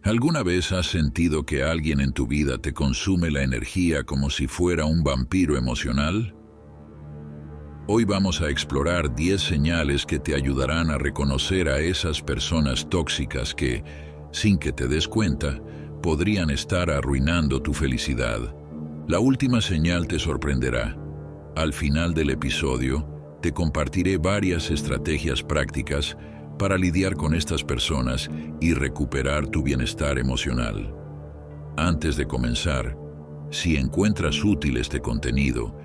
¿Alguna vez has sentido que alguien en tu vida te consume la energía como si fuera un vampiro emocional? Hoy vamos a explorar 10 señales que te ayudarán a reconocer a esas personas tóxicas que, sin que te des cuenta, podrían estar arruinando tu felicidad. La última señal te sorprenderá. Al final del episodio, te compartiré varias estrategias prácticas para lidiar con estas personas y recuperar tu bienestar emocional. Antes de comenzar, si encuentras útil este contenido,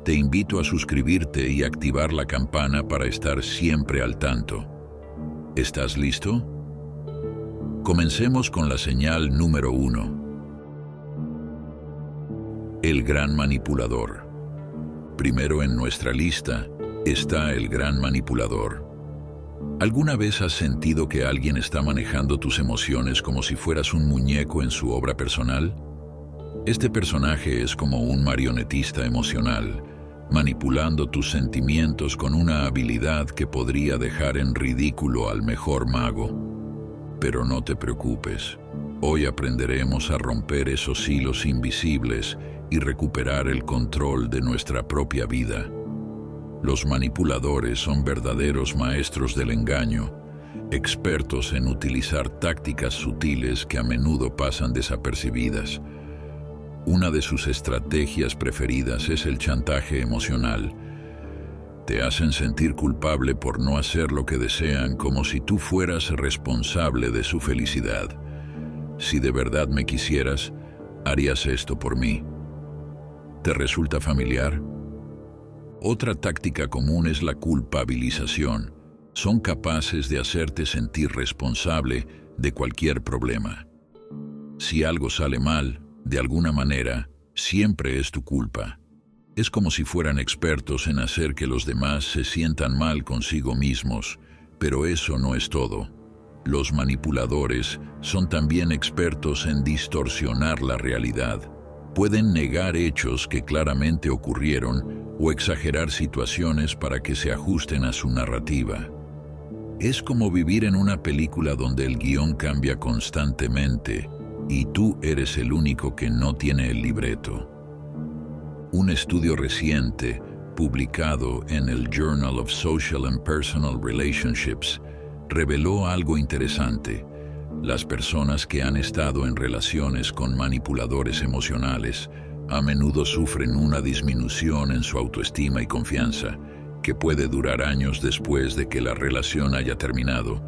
te invito a suscribirte y activar la campana para estar siempre al tanto. ¿Estás listo? Comencemos con la señal número 1. El gran manipulador. Primero en nuestra lista está el gran manipulador. ¿Alguna vez has sentido que alguien está manejando tus emociones como si fueras un muñeco en su obra personal? Este personaje es como un marionetista emocional, manipulando tus sentimientos con una habilidad que podría dejar en ridículo al mejor mago. Pero no te preocupes, hoy aprenderemos a romper esos hilos invisibles y recuperar el control de nuestra propia vida. Los manipuladores son verdaderos maestros del engaño, expertos en utilizar tácticas sutiles que a menudo pasan desapercibidas. Una de sus estrategias preferidas es el chantaje emocional. Te hacen sentir culpable por no hacer lo que desean, como si tú fueras responsable de su felicidad. Si de verdad me quisieras, harías esto por mí. ¿Te resulta familiar? Otra táctica común es la culpabilización. Son capaces de hacerte sentir responsable de cualquier problema. Si algo sale mal, de alguna manera, siempre es tu culpa. Es como si fueran expertos en hacer que los demás se sientan mal consigo mismos, pero eso no es todo. Los manipuladores son también expertos en distorsionar la realidad. Pueden negar hechos que claramente ocurrieron o exagerar situaciones para que se ajusten a su narrativa. Es como vivir en una película donde el guión cambia constantemente y tú eres el único que no tiene el libreto. Un estudio reciente, publicado en el Journal of Social and Personal Relationships, reveló algo interesante. Las personas que han estado en relaciones con manipuladores emocionales a menudo sufren una disminución en su autoestima y confianza, que puede durar años después de que la relación haya terminado.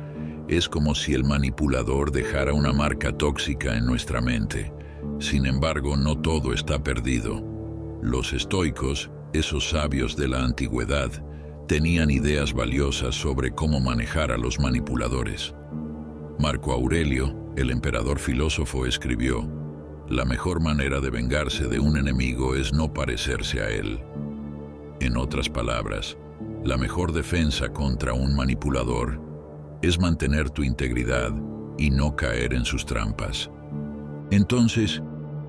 Es como si el manipulador dejara una marca tóxica en nuestra mente. Sin embargo, no todo está perdido. Los estoicos, esos sabios de la antigüedad, tenían ideas valiosas sobre cómo manejar a los manipuladores. Marco Aurelio, el emperador filósofo, escribió: «La mejor manera de vengarse de un enemigo es no parecerse a él». En otras palabras, la mejor defensa contra un manipulador es mantener tu integridad y no caer en sus trampas. Entonces,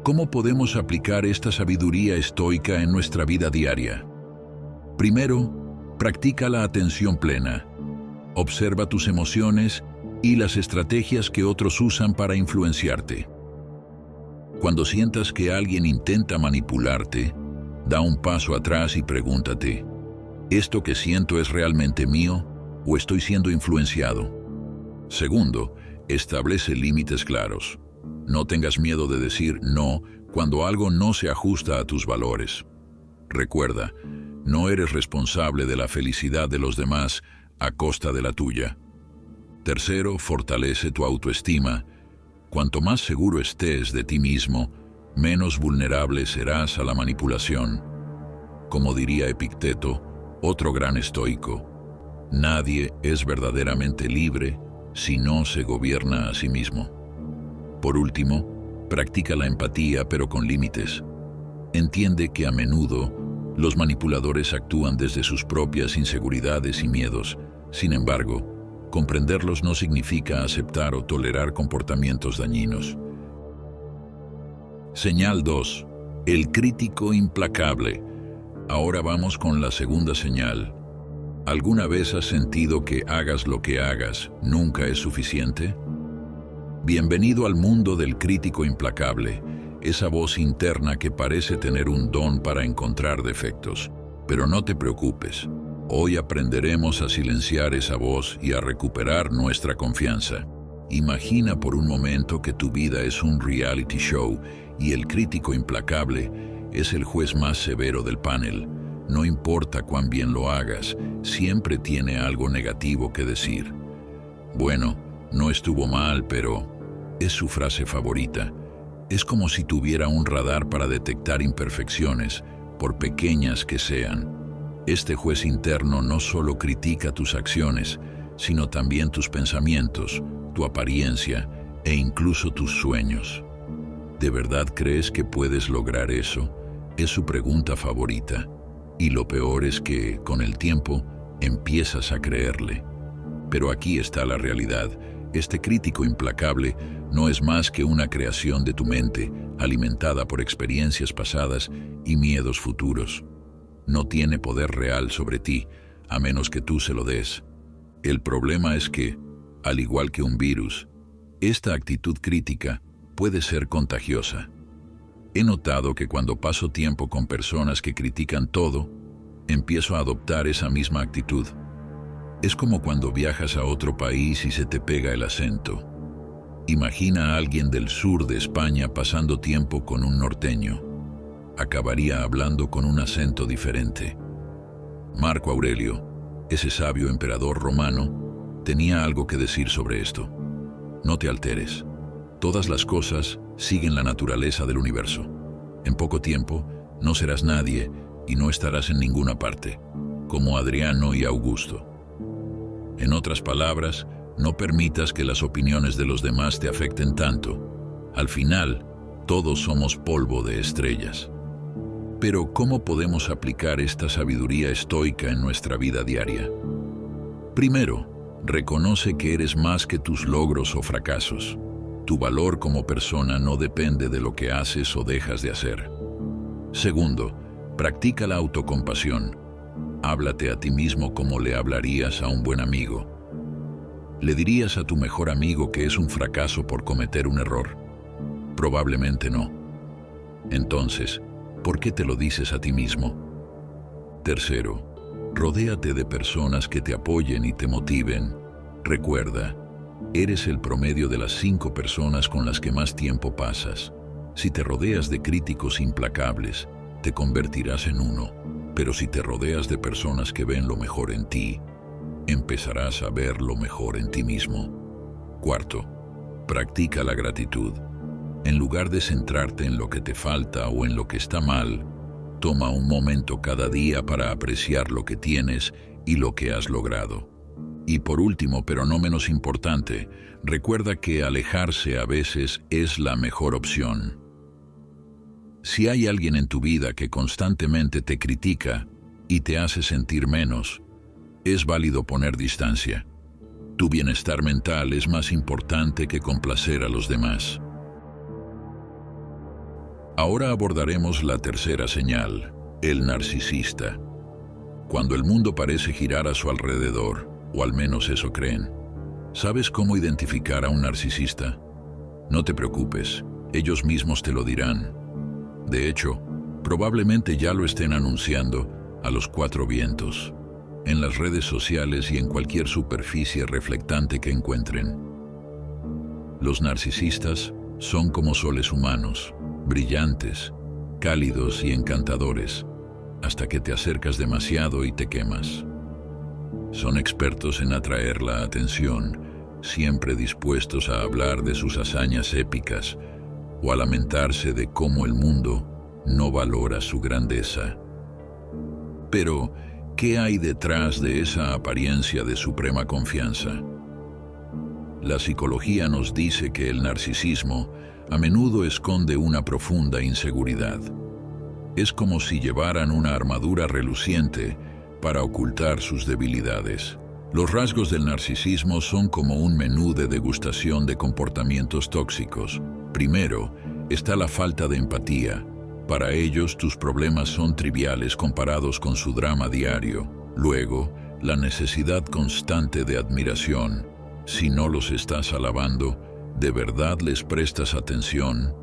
¿cómo podemos aplicar esta sabiduría estoica en nuestra vida diaria? Primero, practica la atención plena. Observa tus emociones y las estrategias que otros usan para influenciarte. Cuando sientas que alguien intenta manipularte, da un paso atrás y pregúntate: ¿esto que siento es realmente mío o estoy siendo influenciado? Segundo, establece límites claros. No tengas miedo de decir no cuando algo no se ajusta a tus valores. Recuerda, no eres responsable de la felicidad de los demás a costa de la tuya. Tercero, fortalece tu autoestima. Cuanto más seguro estés de ti mismo, menos vulnerable serás a la manipulación. Como diría Epicteto, otro gran estoico, nadie es verdaderamente libre si no se gobierna a sí mismo. Por último, practica la empatía, pero con límites. Entiende que a menudo los manipuladores actúan desde sus propias inseguridades y miedos. Sin embargo, comprenderlos no significa aceptar o tolerar comportamientos dañinos. Señal 2. El crítico implacable. Ahora vamos con la segunda señal. ¿Alguna vez has sentido que hagas lo que hagas nunca es suficiente? Bienvenido al mundo del crítico implacable, esa voz interna que parece tener un don para encontrar defectos. Pero no te preocupes, hoy aprenderemos a silenciar esa voz y a recuperar nuestra confianza. Imagina por un momento que tu vida es un reality show y el crítico implacable es el juez más severo del panel. No importa cuán bien lo hagas, siempre tiene algo negativo que decir. Bueno, no estuvo mal, pero es su frase favorita. Es como si tuviera un radar para detectar imperfecciones, por pequeñas que sean. Este juez interno no solo critica tus acciones, sino también tus pensamientos, tu apariencia e incluso tus sueños. ¿De verdad crees que puedes lograr eso? Es su pregunta favorita. Y lo peor es que, con el tiempo, empiezas a creerle. Pero aquí está la realidad. Este crítico implacable no es más que una creación de tu mente, alimentada por experiencias pasadas y miedos futuros. No tiene poder real sobre ti, a menos que tú se lo des. El problema es que, al igual que un virus, esta actitud crítica puede ser contagiosa. He notado que cuando paso tiempo con personas que critican todo, empiezo a adoptar esa misma actitud. Es como cuando viajas a otro país y se te pega el acento. Imagina a alguien del sur de España pasando tiempo con un norteño. Acabaría hablando con un acento diferente. Marco Aurelio, ese sabio emperador romano, tenía algo que decir sobre esto. No te alteres. Todas las cosas siguen la naturaleza del universo. En poco tiempo, no serás nadie y no estarás en ninguna parte, como Adriano y Augusto. En otras palabras, no permitas que las opiniones de los demás te afecten tanto. Al final, todos somos polvo de estrellas. Pero, ¿cómo podemos aplicar esta sabiduría estoica en nuestra vida diaria? Primero, reconoce que eres más que tus logros o fracasos. Tu valor como persona no depende de lo que haces o dejas de hacer. Segundo, practica la autocompasión. Háblate a ti mismo como le hablarías a un buen amigo. ¿Le dirías a tu mejor amigo que es un fracaso por cometer un error? Probablemente no. Entonces, ¿por qué te lo dices a ti mismo? Tercero, rodéate de personas que te apoyen y te motiven. Recuerda, eres el promedio de las 5 personas con las que más tiempo pasas. Si te rodeas de críticos implacables, te convertirás en uno. Pero si te rodeas de personas que ven lo mejor en ti, empezarás a ver lo mejor en ti mismo. Cuarto, practica la gratitud. En lugar de centrarte en lo que te falta o en lo que está mal, toma un momento cada día para apreciar lo que tienes y lo que has logrado. Y por último, pero no menos importante, recuerda que alejarse a veces es la mejor opción. Si hay alguien en tu vida que constantemente te critica y te hace sentir menos, es válido poner distancia. Tu bienestar mental es más importante que complacer a los demás. Ahora abordaremos la tercera señal, el narcisista. Cuando el mundo parece girar a su alrededor, o al menos eso creen. ¿Sabes cómo identificar a un narcisista? No te preocupes, ellos mismos te lo dirán. De hecho, probablemente ya lo estén anunciando a los 4 vientos, en las redes sociales y en cualquier superficie reflectante que encuentren. Los narcisistas son como soles humanos, brillantes, cálidos y encantadores, hasta que te acercas demasiado y te quemas. Son expertos en atraer la atención, siempre dispuestos a hablar de sus hazañas épicas o a lamentarse de cómo el mundo no valora su grandeza. Pero, ¿qué hay detrás de esa apariencia de suprema confianza? La psicología nos dice que el narcisismo a menudo esconde una profunda inseguridad. Es como si llevaran una armadura reluciente para ocultar sus debilidades. Los rasgos del narcisismo son como un menú de degustación de comportamientos tóxicos. Primero, está la falta de empatía. Para ellos, tus problemas son triviales comparados con su drama diario. Luego, la necesidad constante de admiración. Si no los estás alabando, ¿De verdad les prestas atención?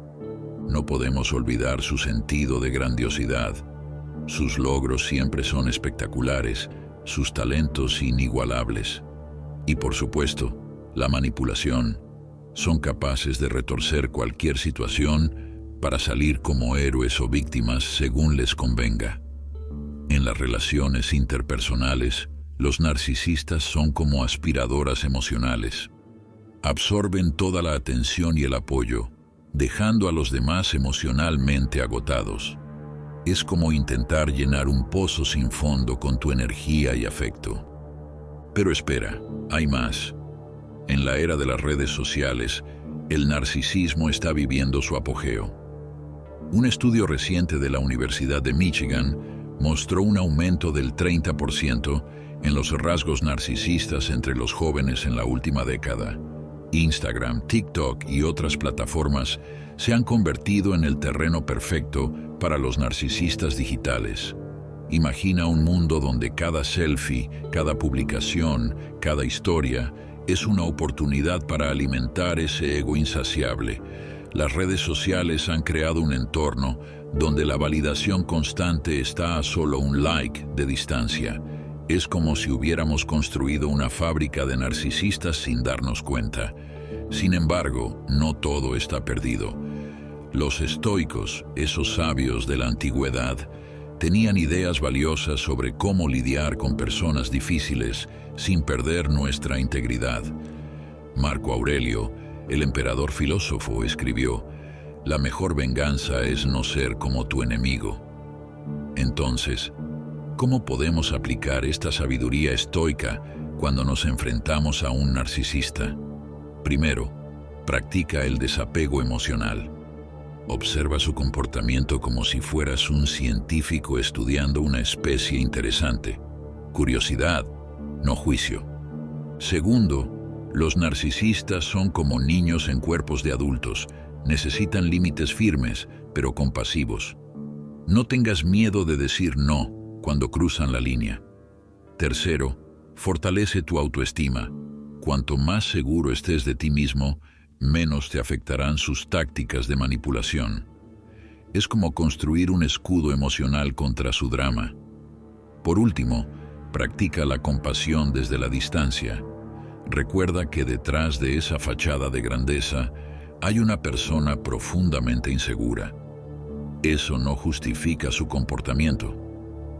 No podemos olvidar su sentido de grandiosidad. Sus logros siempre son espectaculares, sus talentos inigualables. Y por supuesto, la manipulación. Son capaces de retorcer cualquier situación para salir como héroes o víctimas según les convenga. En las relaciones interpersonales, los narcisistas son como aspiradoras emocionales. Absorben toda la atención y el apoyo, dejando a los demás emocionalmente agotados. Es como intentar llenar un pozo sin fondo con tu energía y afecto. Pero espera, hay más. En la era de las redes sociales, el narcisismo está viviendo su apogeo. Un estudio reciente de la Universidad de Michigan mostró un aumento del 30% en los rasgos narcisistas entre los jóvenes en la última década. Instagram, TikTok y otras plataformas se han convertido en el terreno perfecto para los narcisistas digitales. Imagina un mundo donde cada selfie, cada publicación, cada historia es una oportunidad para alimentar ese ego insaciable. Las redes sociales han creado un entorno donde la validación constante está a solo un like de distancia. Es como si hubiéramos construido una fábrica de narcisistas sin darnos cuenta. Sin embargo, no todo está perdido. Los estoicos, esos sabios de la antigüedad, tenían ideas valiosas sobre cómo lidiar con personas difíciles sin perder nuestra integridad. Marco Aurelio, el emperador filósofo, escribió: «La mejor venganza es no ser como tu enemigo». Entonces, ¿cómo podemos aplicar esta sabiduría estoica cuando nos enfrentamos a un narcisista? Primero, practica el desapego emocional. Observa su comportamiento como si fueras un científico estudiando una especie interesante. Curiosidad, no juicio. Segundo, los narcisistas son como niños en cuerpos de adultos. Necesitan límites firmes, pero compasivos. No tengas miedo de decir no cuando cruzan la línea. Tercero, fortalece tu autoestima. Cuanto más seguro estés de ti mismo, menos te afectarán sus tácticas de manipulación. Es como construir un escudo emocional contra su drama. Por último, practica la compasión desde la distancia. Recuerda que detrás de esa fachada de grandeza hay una persona profundamente insegura. Eso no justifica su comportamiento,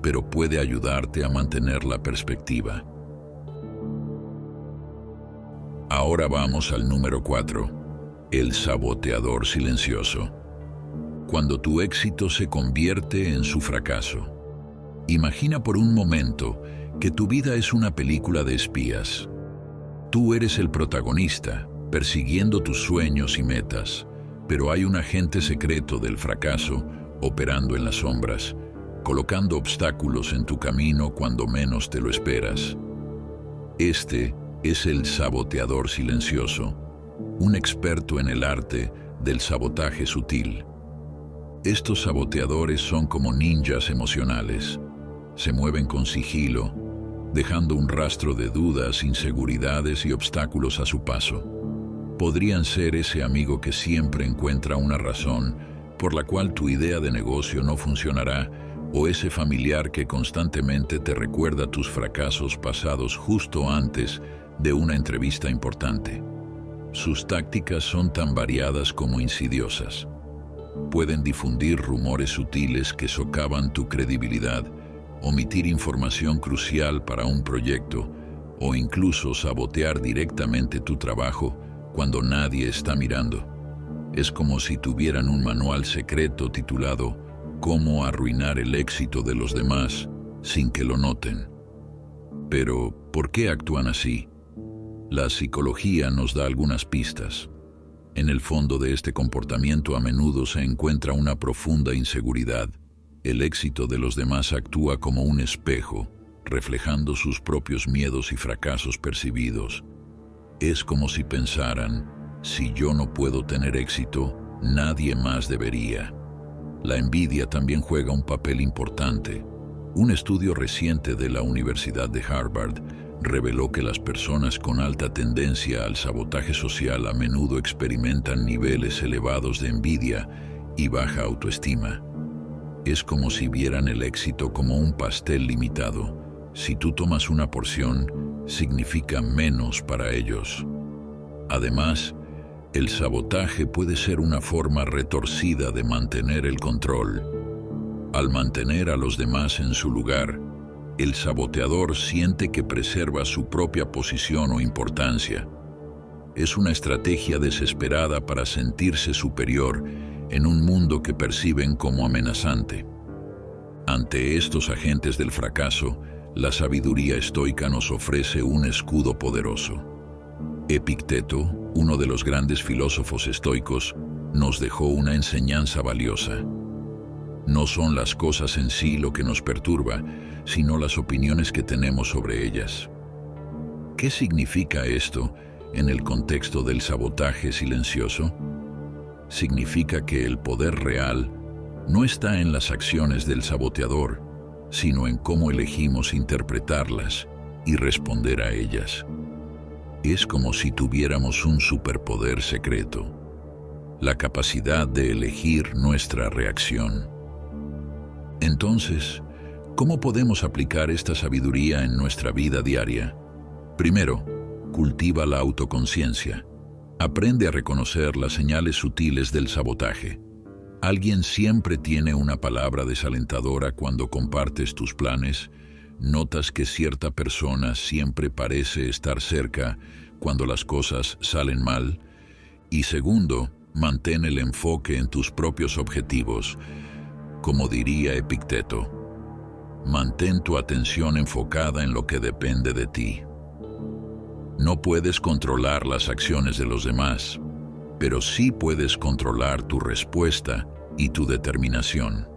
pero puede ayudarte a mantener la perspectiva. Ahora vamos al número 4, el saboteador silencioso. Cuando tu éxito se convierte en su fracaso. Imagina por un momento que tu vida es una película de espías. Tú eres el protagonista, persiguiendo tus sueños y metas, pero hay un agente secreto del fracaso operando en las sombras, colocando obstáculos en tu camino cuando menos te lo esperas. Este es el saboteador silencioso, un experto en el arte del sabotaje sutil. Estos saboteadores son como ninjas emocionales. Se mueven con sigilo, dejando un rastro de dudas, inseguridades y obstáculos a su paso. Podrían ser ese amigo que siempre encuentra una razón por la cual tu idea de negocio no funcionará, o ese familiar que constantemente te recuerda tus fracasos pasados justo antes de una entrevista importante. Sus tácticas son tan variadas como insidiosas. Pueden difundir rumores sutiles que socavan tu credibilidad, omitir información crucial para un proyecto, o incluso sabotear directamente tu trabajo cuando nadie está mirando. Es como si tuvieran un manual secreto titulado «Cómo arruinar el éxito de los demás sin que lo noten». Pero, ¿por qué actúan así? La psicología nos da algunas pistas. En el fondo de este comportamiento a menudo se encuentra una profunda inseguridad. El éxito de los demás actúa como un espejo, reflejando sus propios miedos y fracasos percibidos. Es como si pensaran: si yo no puedo tener éxito, nadie más debería. La envidia también juega un papel importante. Un estudio reciente de la Universidad de Harvard reveló que las personas con alta tendencia al sabotaje social a menudo experimentan niveles elevados de envidia y baja autoestima. Es como si vieran el éxito como un pastel limitado. Si tú tomas una porción, significa menos para ellos. Además, el sabotaje puede ser una forma retorcida de mantener el control. Al mantener a los demás en su lugar, el saboteador siente que preserva su propia posición o importancia. Es una estrategia desesperada para sentirse superior en un mundo que perciben como amenazante. Ante estos agentes del fracaso, la sabiduría estoica nos ofrece un escudo poderoso. Epicteto, uno de los grandes filósofos estoicos, nos dejó una enseñanza valiosa. No son las cosas en sí lo que nos perturba, sino las opiniones que tenemos sobre ellas. ¿Qué significa esto en el contexto del sabotaje silencioso? Significa que el poder real no está en las acciones del saboteador, sino en cómo elegimos interpretarlas y responder a ellas. Es como si tuviéramos un superpoder secreto, la capacidad de elegir nuestra reacción. Entonces, ¿cómo podemos aplicar esta sabiduría en nuestra vida diaria? Primero, cultiva la autoconciencia. Aprende a reconocer las señales sutiles del sabotaje. Alguien siempre tiene una palabra desalentadora cuando compartes tus planes. Notas que cierta persona siempre parece estar cerca cuando las cosas salen mal. Y segundo, mantén el enfoque en tus propios objetivos. Como diría Epicteto, mantén tu atención enfocada en lo que depende de ti. No puedes controlar las acciones de los demás, pero sí puedes controlar tu respuesta y tu determinación.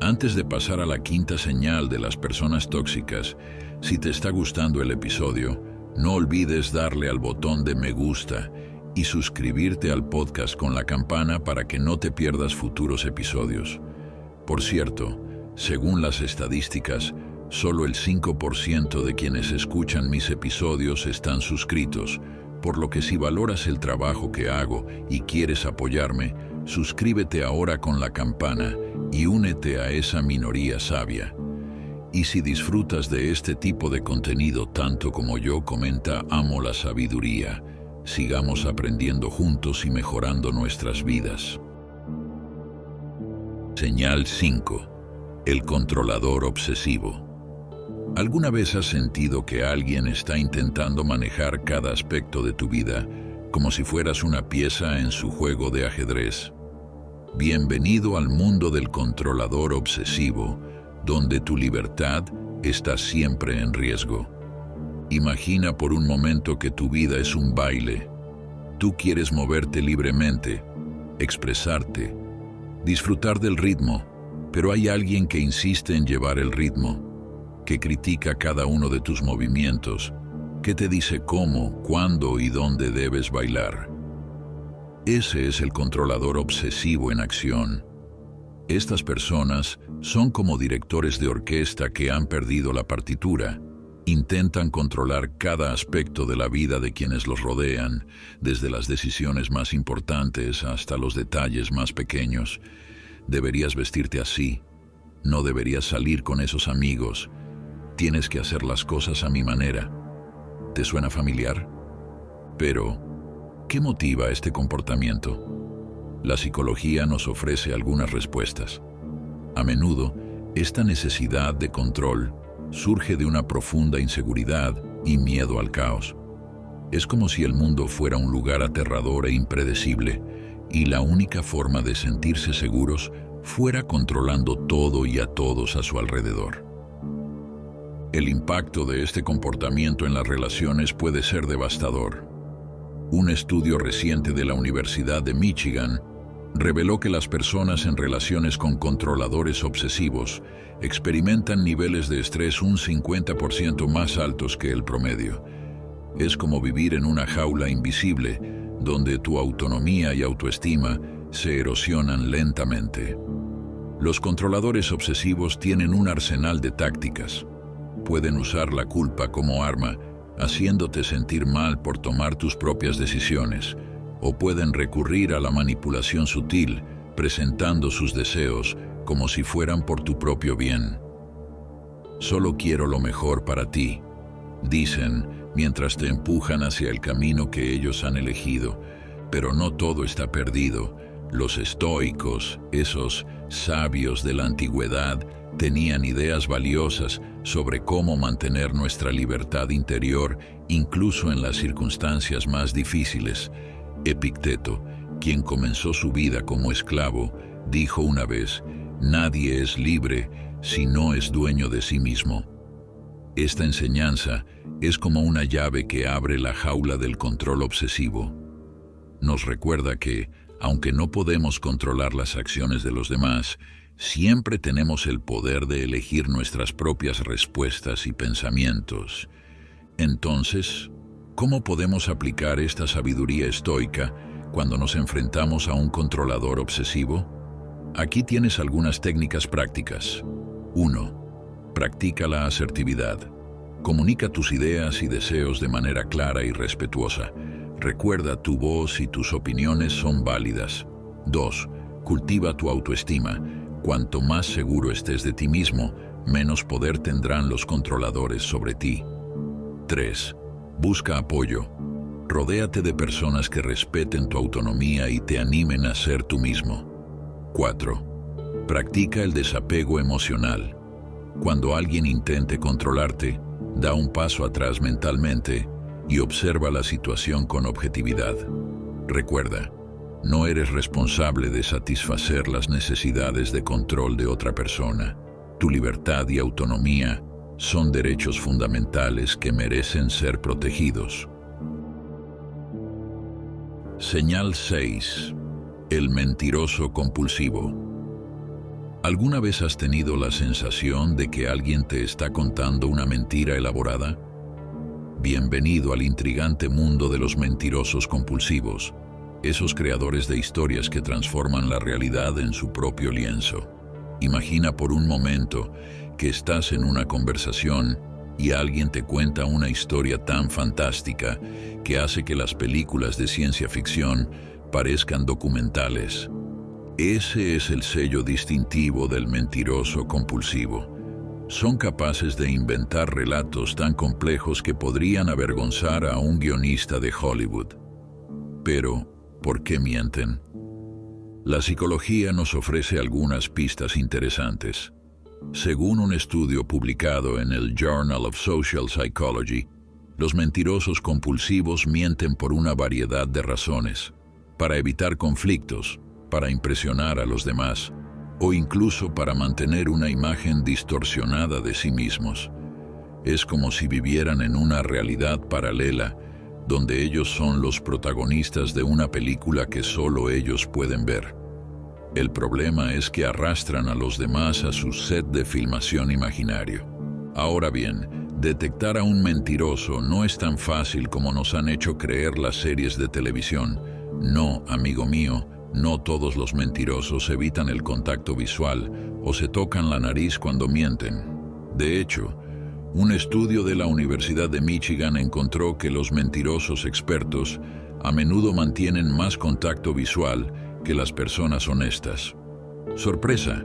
Antes de pasar a la quinta señal de las personas tóxicas, si te está gustando el episodio, no olvides darle al botón de me gusta y suscribirte al podcast con la campana para que no te pierdas futuros episodios. Por cierto, según las estadísticas, solo el 5% de quienes escuchan mis episodios están suscritos, por lo que si valoras el trabajo que hago y quieres apoyarme, suscríbete ahora con la campana y únete a esa minoría sabia. Y si disfrutas de este tipo de contenido tanto como yo, comenta amo la sabiduría. Sigamos aprendiendo juntos y mejorando nuestras vidas. Señal 5. El controlador obsesivo. ¿Alguna vez has sentido que alguien está intentando manejar cada aspecto de tu vida, como si fueras una pieza en su juego de ajedrez? Bienvenido al mundo del controlador obsesivo, donde tu libertad está siempre en riesgo. Imagina por un momento que tu vida es un baile. Tú quieres moverte libremente, expresarte, disfrutar del ritmo, pero hay alguien que insiste en llevar el ritmo, que critica cada uno de tus movimientos, que te dice cómo, cuándo y dónde debes bailar. Ese es el controlador obsesivo en acción. Estas personas son como directores de orquesta que han perdido la partitura. Intentan controlar cada aspecto de la vida de quienes los rodean, desde las decisiones más importantes hasta los detalles más pequeños. Deberías vestirte así. No deberías salir con esos amigos. Tienes que hacer las cosas a mi manera. ¿Te suena familiar? Pero, ¿qué motiva este comportamiento? La psicología nos ofrece algunas respuestas. A menudo, esta necesidad de control surge de una profunda inseguridad y miedo al caos. Es como si el mundo fuera un lugar aterrador e impredecible, y la única forma de sentirse seguros fuera controlando todo y a todos a su alrededor. El impacto de este comportamiento en las relaciones puede ser devastador. Un estudio reciente de la Universidad de Michigan reveló que las personas en relaciones con controladores obsesivos experimentan niveles de estrés un 50% más altos que el promedio. Es como vivir en una jaula invisible, donde tu autonomía y autoestima se erosionan lentamente. Los controladores obsesivos tienen un arsenal de tácticas. Pueden usar la culpa como arma, haciéndote sentir mal por tomar tus propias decisiones, o pueden recurrir a la manipulación sutil, presentando sus deseos como si fueran por tu propio bien. Solo quiero lo mejor para ti, dicen mientras te empujan hacia el camino que ellos han elegido, pero no todo está perdido. Los estoicos, esos sabios de la antigüedad, tenían ideas valiosas sobre cómo mantener nuestra libertad interior incluso en las circunstancias más difíciles. Epicteto, quien comenzó su vida como esclavo, dijo una vez: «Nadie es libre si no es dueño de sí mismo». Esta enseñanza es como una llave que abre la jaula del control obsesivo. Nos recuerda que, aunque no podemos controlar las acciones de los demás, siempre tenemos el poder de elegir nuestras propias respuestas y pensamientos. Entonces, ¿cómo podemos aplicar esta sabiduría estoica cuando nos enfrentamos a un controlador obsesivo? Aquí tienes algunas técnicas prácticas. 1. Practica la asertividad. Comunica tus ideas y deseos de manera clara y respetuosa. Recuerda, tu voz y tus opiniones son válidas. 2. Cultiva tu autoestima. Cuanto más seguro estés de ti mismo, menos poder tendrán los controladores sobre ti. 3. Busca apoyo. Rodéate de personas que respeten tu autonomía y te animen a ser tú mismo. 4. Practica el desapego emocional. Cuando alguien intente controlarte, da un paso atrás mentalmente y observa la situación con objetividad. Recuerda, no eres responsable de satisfacer las necesidades de control de otra persona. Tu libertad y autonomía son derechos fundamentales que merecen ser protegidos. Señal 6. El mentiroso compulsivo. ¿Alguna vez has tenido la sensación de que alguien te está contando una mentira elaborada? Bienvenido al intrigante mundo de los mentirosos compulsivos, esos creadores de historias que transforman la realidad en su propio lienzo. Imagina por un momento que estás en una conversación y alguien te cuenta una historia tan fantástica que hace que las películas de ciencia ficción parezcan documentales. Ese es el sello distintivo del mentiroso compulsivo. Son capaces de inventar relatos tan complejos que podrían avergonzar a un guionista de Hollywood. Pero, ¿por qué mienten? La psicología nos ofrece algunas pistas interesantes. Según un estudio publicado en el Journal of Social Psychology, los mentirosos compulsivos mienten por una variedad de razones: para evitar conflictos, para impresionar a los demás, o incluso para mantener una imagen distorsionada de sí mismos. Es como si vivieran en una realidad paralela, donde ellos son los protagonistas de una película que solo ellos pueden ver. El problema es que arrastran a los demás a su set de filmación imaginario. Ahora bien, detectar a un mentiroso no es tan fácil como nos han hecho creer las series de televisión. No, amigo mío, no todos los mentirosos evitan el contacto visual o se tocan la nariz cuando mienten. De hecho, un estudio de la Universidad de Michigan encontró que los mentirosos expertos a menudo mantienen más contacto visual que las personas honestas. ¡Sorpresa!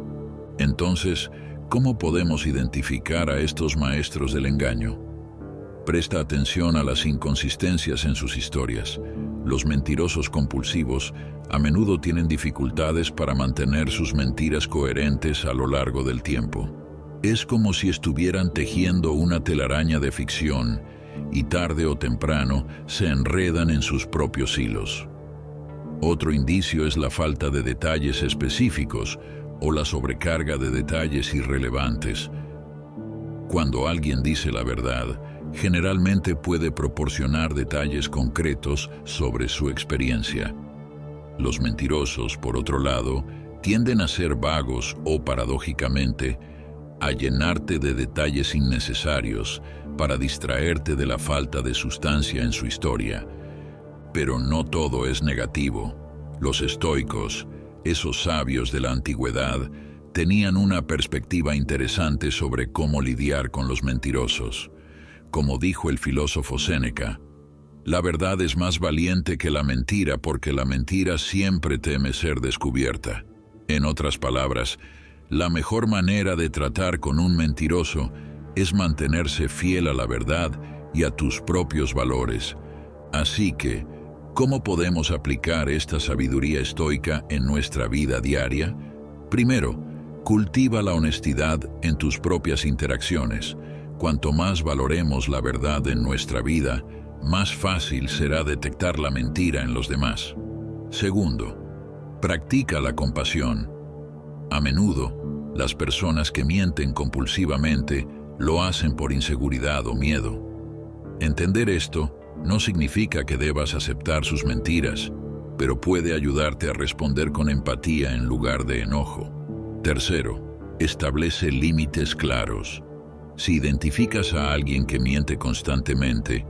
Entonces, ¿cómo podemos identificar a estos maestros del engaño? Presta atención a las inconsistencias en sus historias. Los mentirosos compulsivos a menudo tienen dificultades para mantener sus mentiras coherentes a lo largo del tiempo. Es como si estuvieran tejiendo una telaraña de ficción y tarde o temprano se enredan en sus propios hilos. Otro indicio es la falta de detalles específicos o la sobrecarga de detalles irrelevantes. Cuando alguien dice la verdad, generalmente puede proporcionar detalles concretos sobre su experiencia. Los mentirosos, por otro lado, tienden a ser vagos o, paradójicamente, a llenarte de detalles innecesarios para distraerte de la falta de sustancia en su historia. Pero no todo es negativo. Los estoicos, esos sabios de la antigüedad, tenían una perspectiva interesante sobre cómo lidiar con los mentirosos. Como dijo el filósofo Séneca, la verdad es más valiente que la mentira porque la mentira siempre teme ser descubierta. En otras palabras, la mejor manera de tratar con un mentiroso es mantenerse fiel a la verdad y a tus propios valores. Así que, ¿cómo podemos aplicar esta sabiduría estoica en nuestra vida diaria? Primero, cultiva la honestidad en tus propias interacciones. Cuanto más valoremos la verdad en nuestra vida, más fácil será detectar la mentira en los demás. Segundo, practica la compasión. A menudo, las personas que mienten compulsivamente lo hacen por inseguridad o miedo. Entender esto no significa que debas aceptar sus mentiras, pero puede ayudarte a responder con empatía en lugar de enojo. Tercero, establece límites claros. Si identificas a alguien que miente constantemente,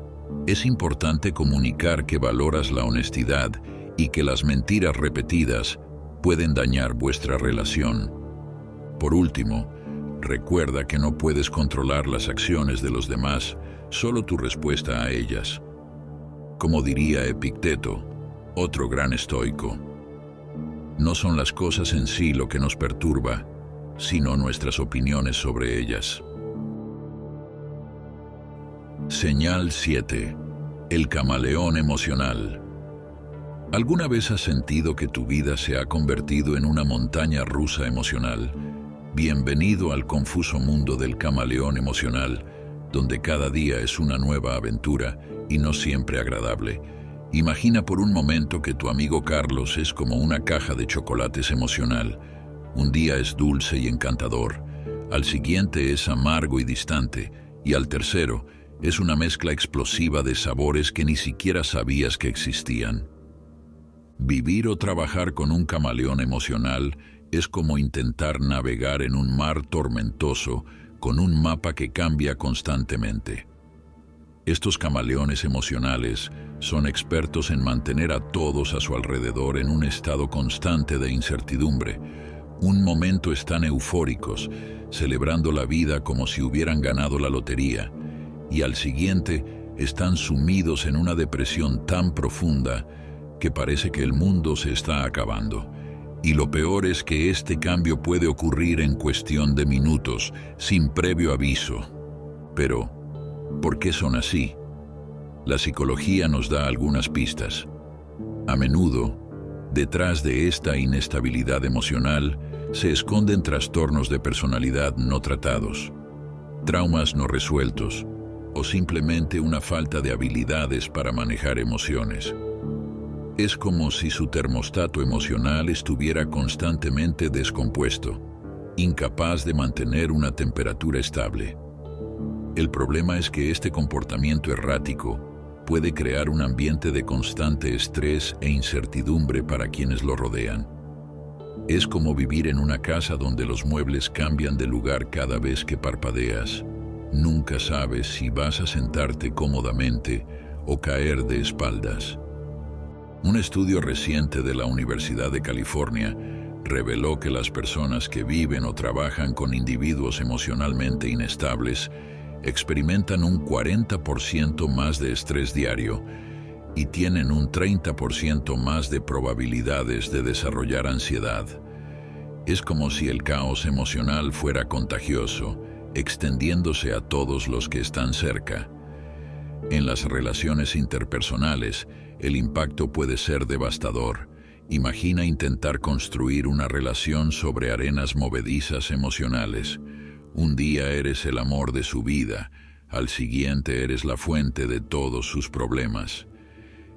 es importante comunicar que valoras la honestidad y que las mentiras repetidas pueden dañar vuestra relación. Por último, recuerda que no puedes controlar las acciones de los demás, solo tu respuesta a ellas. Como diría Epicteto, otro gran estoico, no son las cosas en sí lo que nos perturba, sino nuestras opiniones sobre ellas. Señal 7. El camaleón emocional. ¿Alguna vez has sentido que tu vida se ha convertido en una montaña rusa emocional? Bienvenido al confuso mundo del camaleón emocional, donde cada día es una nueva aventura y no siempre agradable. Imagina por un momento que tu amigo Carlos es como una caja de chocolates emocional. Un día es dulce y encantador, al siguiente es amargo y distante, y al tercero es una mezcla explosiva de sabores que ni siquiera sabías que existían. Vivir o trabajar con un camaleón emocional es como intentar navegar en un mar tormentoso con un mapa que cambia constantemente. Estos camaleones emocionales son expertos en mantener a todos a su alrededor en un estado constante de incertidumbre. Un momento están eufóricos, celebrando la vida como si hubieran ganado la lotería, y al siguiente están sumidos en una depresión tan profunda que parece que el mundo se está acabando. Y lo peor es que este cambio puede ocurrir en cuestión de minutos, sin previo aviso. Pero, ¿por qué son así? La psicología nos da algunas pistas. A menudo, detrás de esta inestabilidad emocional, se esconden trastornos de personalidad no tratados, traumas no resueltos, o simplemente una falta de habilidades para manejar emociones. Es como si su termostato emocional estuviera constantemente descompuesto, incapaz de mantener una temperatura estable. El problema es que este comportamiento errático puede crear un ambiente de constante estrés e incertidumbre para quienes lo rodean. Es como vivir en una casa donde los muebles cambian de lugar cada vez que parpadeas. Nunca sabes si vas a sentarte cómodamente o caer de espaldas. Un estudio reciente de la Universidad de California reveló que las personas que viven o trabajan con individuos emocionalmente inestables experimentan un 40% más de estrés diario y tienen un 30% más de probabilidades de desarrollar ansiedad. Es como si el caos emocional fuera contagioso, extendiéndose a todos los que están cerca. En las relaciones interpersonales, el impacto puede ser devastador. Imagina intentar construir una relación sobre arenas movedizas emocionales. Un día eres el amor de su vida, al siguiente eres la fuente de todos sus problemas.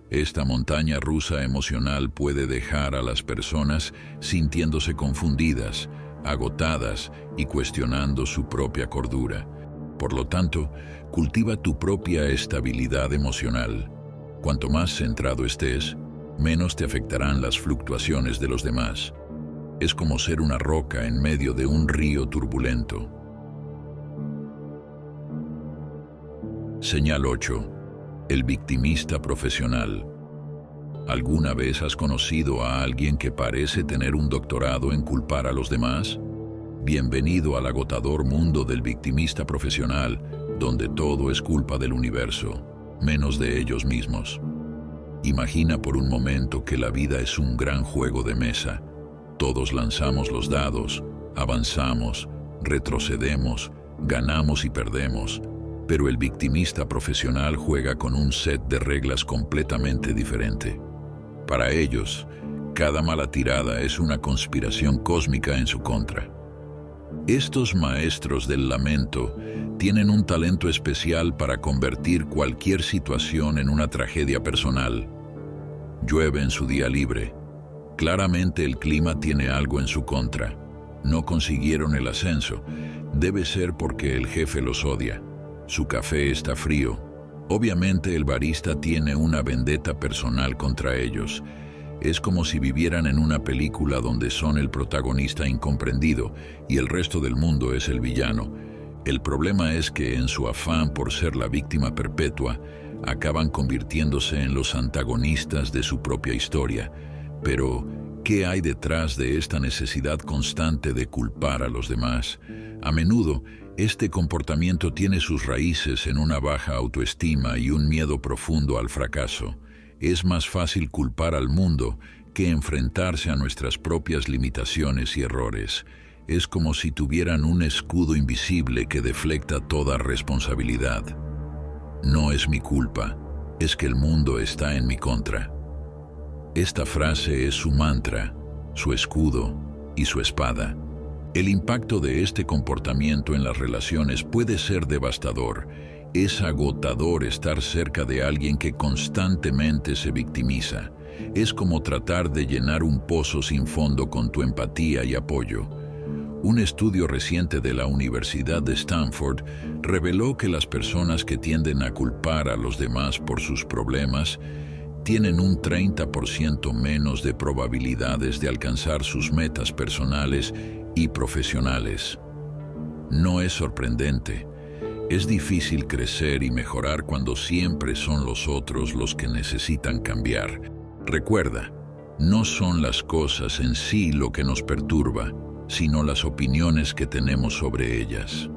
Esta montaña rusa emocional puede dejar a las personas sintiéndose confundidas, agotadas y cuestionando su propia cordura. Por lo tanto, cultiva tu propia estabilidad emocional. Cuanto más centrado estés, menos te afectarán las fluctuaciones de los demás. Es como ser una roca en medio de un río turbulento. Señal 8. El victimista profesional. ¿Alguna vez has conocido a alguien que parece tener un doctorado en culpar a los demás? Bienvenido al agotador mundo del victimista profesional, donde todo es culpa del universo, menos de ellos mismos. Imagina por un momento que la vida es un gran juego de mesa. Todos lanzamos los dados, avanzamos, retrocedemos, ganamos y perdemos, pero el victimista profesional juega con un set de reglas completamente diferente. Para ellos, cada mala tirada es una conspiración cósmica en su contra. Estos maestros del lamento tienen un talento especial para convertir cualquier situación en una tragedia personal. Llueve en su día libre. Claramente el clima tiene algo en su contra. No consiguieron el ascenso. Debe ser porque el jefe los odia. Su café está frío. Obviamente el barista tiene una vendetta personal contra ellos. Es como si vivieran en una película donde son el protagonista incomprendido y el resto del mundo es el villano. El problema es que en su afán por ser la víctima perpetua, acaban convirtiéndose en los antagonistas de su propia historia. Pero, ¿qué hay detrás de esta necesidad constante de culpar a los demás? A menudo, este comportamiento tiene sus raíces en una baja autoestima y un miedo profundo al fracaso. Es más fácil culpar al mundo que enfrentarse a nuestras propias limitaciones y errores. Es como si tuvieran un escudo invisible que deflecta toda responsabilidad. No es mi culpa, es que el mundo está en mi contra. Esta frase es su mantra, su escudo y su espada. El impacto de este comportamiento en las relaciones puede ser devastador. Es agotador estar cerca de alguien que constantemente se victimiza. Es como tratar de llenar un pozo sin fondo con tu empatía y apoyo. Un estudio reciente de la Universidad de Stanford reveló que las personas que tienden a culpar a los demás por sus problemas tienen un 30% menos de probabilidades de alcanzar sus metas personales y profesionales. No es sorprendente. Es difícil crecer y mejorar cuando siempre son los otros los que necesitan cambiar. Recuerda, no son las cosas en sí lo que nos perturba, sino las opiniones que tenemos sobre ellas.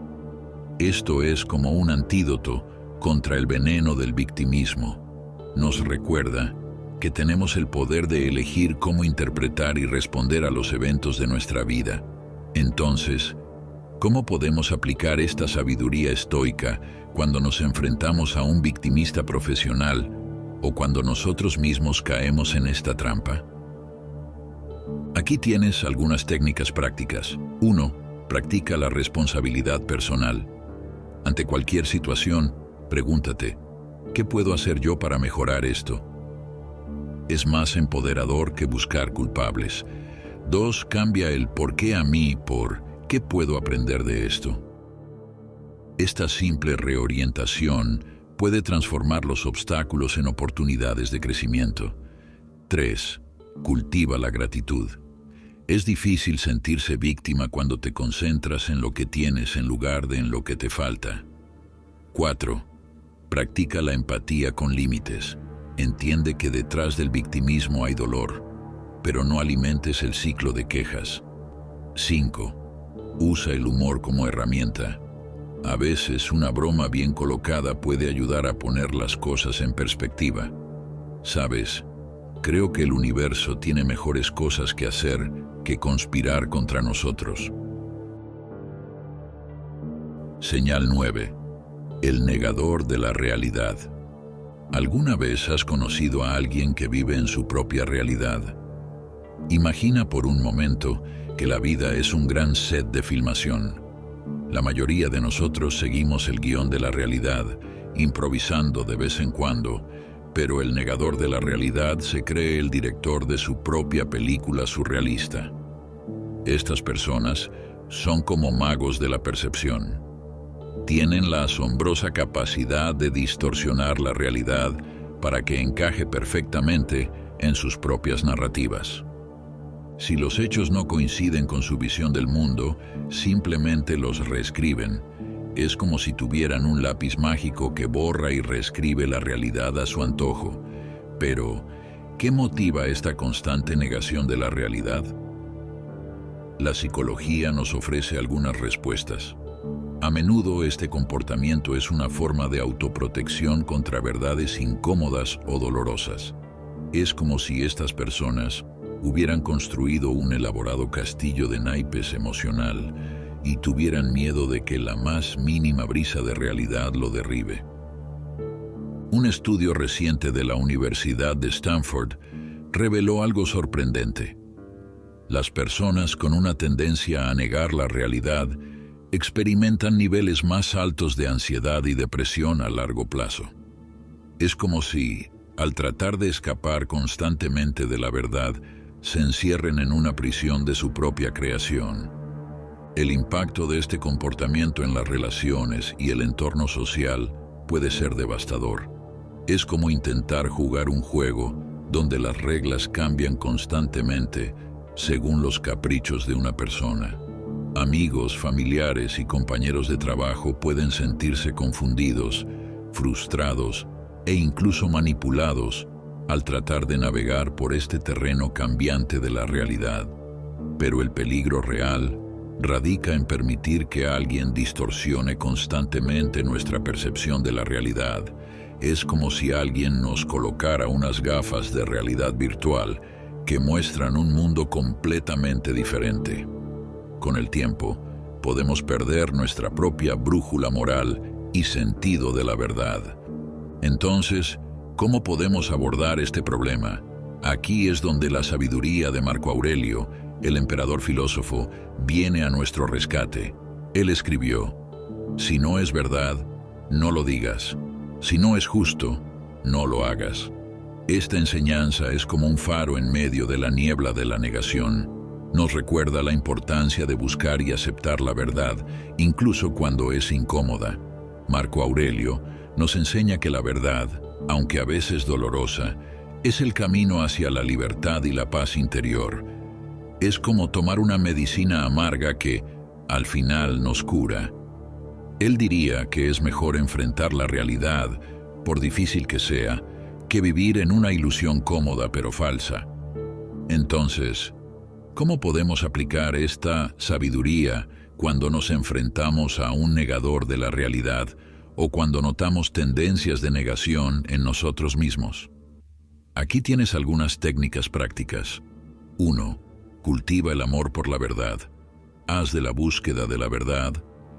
Esto es como un antídoto contra el veneno del victimismo. Nos recuerda que tenemos el poder de elegir cómo interpretar y responder a los eventos de nuestra vida. Entonces, ¿cómo podemos aplicar esta sabiduría estoica cuando nos enfrentamos a un victimista profesional o cuando nosotros mismos caemos en esta trampa? Aquí tienes algunas técnicas prácticas. 1. Practica la responsabilidad personal. Ante cualquier situación, pregúntate, ¿qué puedo hacer yo para mejorar esto? Es más empoderador que buscar culpables. 2. Cambia el ¿por qué a mí? Por ¿qué puedo aprender de esto? Esta simple reorientación puede transformar los obstáculos en oportunidades de crecimiento. 3. Cultiva la gratitud. Es difícil sentirse víctima cuando te concentras en lo que tienes en lugar de en lo que te falta. 4. Practica la empatía con límites. Entiende que detrás del victimismo hay dolor, pero no alimentes el ciclo de quejas. 5. Usa el humor como herramienta. A veces una broma bien colocada puede ayudar a poner las cosas en perspectiva. ¿Sabes? Creo que el universo tiene mejores cosas que hacer que conspirar contra nosotros. Señal 9. El negador de la realidad. ¿Alguna vez has conocido a alguien que vive en su propia realidad? Imagina por un momento que la vida es un gran set de filmación. La mayoría de nosotros seguimos el guión de la realidad, improvisando de vez en cuando, pero el negador de la realidad se cree el director de su propia película surrealista. Estas personas son como magos de la percepción. Tienen la asombrosa capacidad de distorsionar la realidad para que encaje perfectamente en sus propias narrativas. Si los hechos no coinciden con su visión del mundo, simplemente los reescriben. Es como si tuvieran un lápiz mágico que borra y reescribe la realidad a su antojo. Pero, ¿qué motiva esta constante negación de la realidad? La psicología nos ofrece algunas respuestas. A menudo este comportamiento es una forma de autoprotección contra verdades incómodas o dolorosas. Es como si estas personas hubieran construido un elaborado castillo de naipes emocional y tuvieran miedo de que la más mínima brisa de realidad lo derribe. Un estudio reciente de la Universidad de Stanford reveló algo sorprendente. Las personas con una tendencia a negar la realidad experimentan niveles más altos de ansiedad y depresión a largo plazo. Es como si, al tratar de escapar constantemente de la verdad, se encierren en una prisión de su propia creación. El impacto de este comportamiento en las relaciones y el entorno social puede ser devastador. Es como intentar jugar un juego donde las reglas cambian constantemente según los caprichos de una persona. Amigos, familiares y compañeros de trabajo pueden sentirse confundidos, frustrados e incluso manipulados al tratar de navegar por este terreno cambiante de la realidad. Pero el peligro real radica en permitir que alguien distorsione constantemente nuestra percepción de la realidad. Es como si alguien nos colocara unas gafas de realidad virtual que muestran un mundo completamente diferente. Con el tiempo, podemos perder nuestra propia brújula moral y sentido de la verdad. Entonces, ¿cómo podemos abordar este problema? Aquí es donde la sabiduría de Marco Aurelio, el emperador filósofo, viene a nuestro rescate. Él escribió: si no es verdad, no lo digas. Si no es justo, no lo hagas. Esta enseñanza es como un faro en medio de la niebla de la negación. Nos recuerda la importancia de buscar y aceptar la verdad, incluso cuando es incómoda. Marco Aurelio nos enseña que la verdad, aunque a veces dolorosa, es el camino hacia la libertad y la paz interior. Es como tomar una medicina amarga que, al final, nos cura. Él diría que es mejor enfrentar la realidad, por difícil que sea, que vivir en una ilusión cómoda pero falsa. Entonces, ¿cómo podemos aplicar esta sabiduría cuando nos enfrentamos a un negador de la realidad o cuando notamos tendencias de negación en nosotros mismos? Aquí tienes algunas técnicas prácticas. 1. Cultiva el amor por la verdad. Haz de la búsqueda de la verdad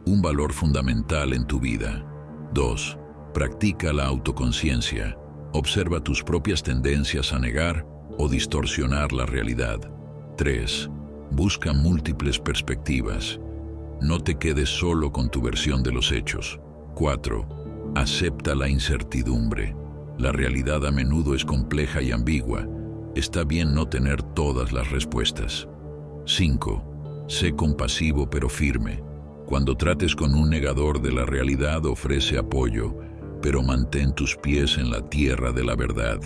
un valor fundamental en tu vida. 2. Practica la autoconciencia. Observa tus propias tendencias a negar o distorsionar la realidad. 3. Busca múltiples perspectivas. No te quedes solo con tu versión de los hechos. 4. Acepta la incertidumbre. La realidad a menudo es compleja y ambigua. Está bien no tener todas las respuestas. 5. Sé compasivo pero firme. Cuando trates con un negador de la realidad, ofrece apoyo, pero mantén tus pies en la tierra de la verdad.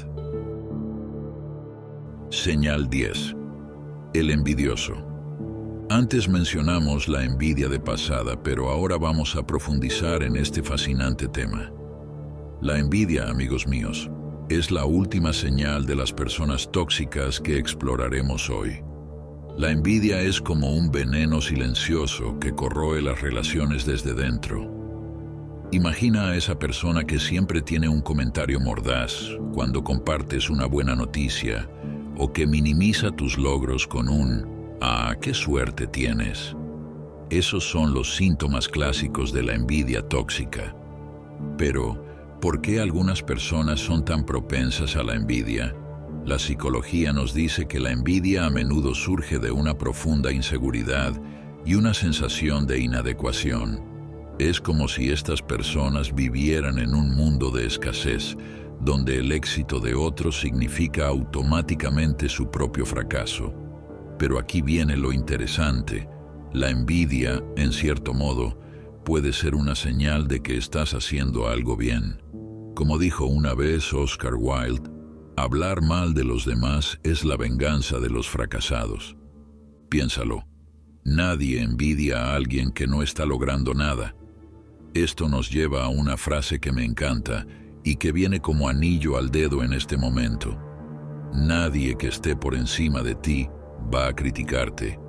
Señal 10. El envidioso. Antes mencionamos la envidia de pasada, pero ahora vamos a profundizar en este fascinante tema. La envidia, amigos míos, es la última señal de las personas tóxicas que exploraremos hoy. La envidia es como un veneno silencioso que corroe las relaciones desde dentro. Imagina a esa persona que siempre tiene un comentario mordaz cuando compartes una buena noticia o que minimiza tus logros con un «¡Ah, qué suerte tienes!». Esos son los síntomas clásicos de la envidia tóxica. Pero, ¿por qué algunas personas son tan propensas a la envidia? La psicología nos dice que la envidia a menudo surge de una profunda inseguridad y una sensación de inadecuación. Es como si estas personas vivieran en un mundo de escasez, donde el éxito de otros significa automáticamente su propio fracaso. Pero aquí viene lo interesante. La envidia, en cierto modo, puede ser una señal de que estás haciendo algo bien. Como dijo una vez Oscar Wilde, hablar mal de los demás es la venganza de los fracasados. Piénsalo. Nadie envidia a alguien que no está logrando nada. Esto nos lleva a una frase que me encanta y que viene como anillo al dedo en este momento. Nadie que esté por encima de ti va a criticarte.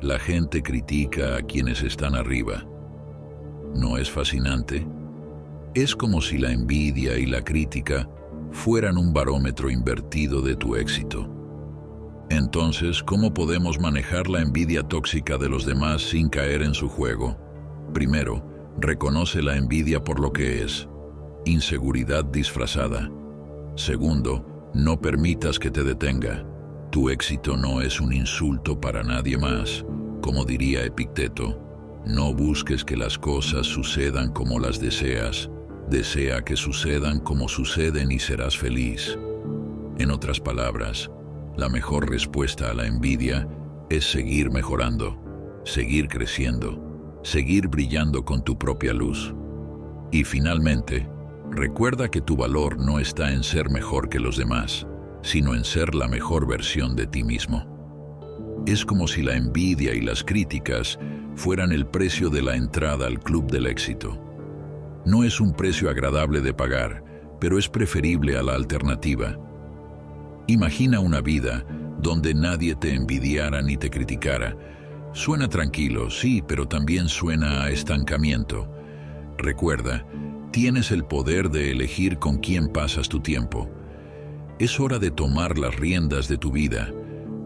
La gente critica a quienes están arriba. ¿No es fascinante? Es como si la envidia y la crítica fueran un barómetro invertido de tu éxito. Entonces, ¿cómo podemos manejar la envidia tóxica de los demás sin caer en su juego? Primero, reconoce la envidia por lo que es: inseguridad disfrazada. Segundo, no permitas que te detenga. Tu éxito no es un insulto para nadie más. Como diría Epicteto, no busques que las cosas sucedan como las deseas. Desea que sucedan como suceden y serás feliz. En otras palabras, la mejor respuesta a la envidia es seguir mejorando, seguir creciendo, seguir brillando con tu propia luz. Y finalmente, recuerda que tu valor no está en ser mejor que los demás, sino en ser la mejor versión de ti mismo. Es como si la envidia y las críticas fueran el precio de la entrada al club del éxito. No es un precio agradable de pagar, pero es preferible a la alternativa. Imagina una vida donde nadie te envidiara ni te criticara. Suena tranquilo, sí, pero también suena a estancamiento. Recuerda, tienes el poder de elegir con quién pasas tu tiempo. Es hora de tomar las riendas de tu vida.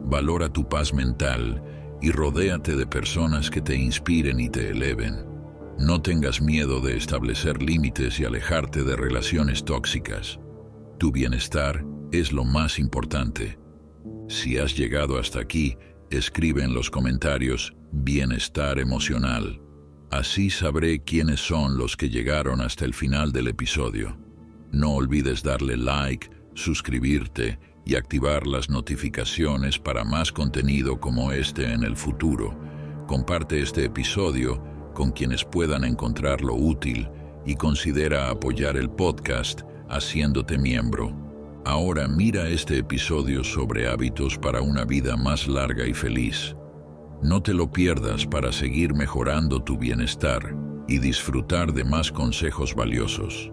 Valora tu paz mental y rodéate de personas que te inspiren y te eleven. No tengas miedo de establecer límites y alejarte de relaciones tóxicas. Tu bienestar es lo más importante. Si has llegado hasta aquí, escribe en los comentarios "bienestar emocional". Así sabré quiénes son los que llegaron hasta el final del episodio. No olvides darle like, suscribirte y activar las notificaciones para más contenido como este en el futuro. Comparte este episodio con quienes puedan encontrarlo útil y considera apoyar el podcast haciéndote miembro. Ahora mira este episodio sobre hábitos para una vida más larga y feliz. No te lo pierdas para seguir mejorando tu bienestar y disfrutar de más consejos valiosos.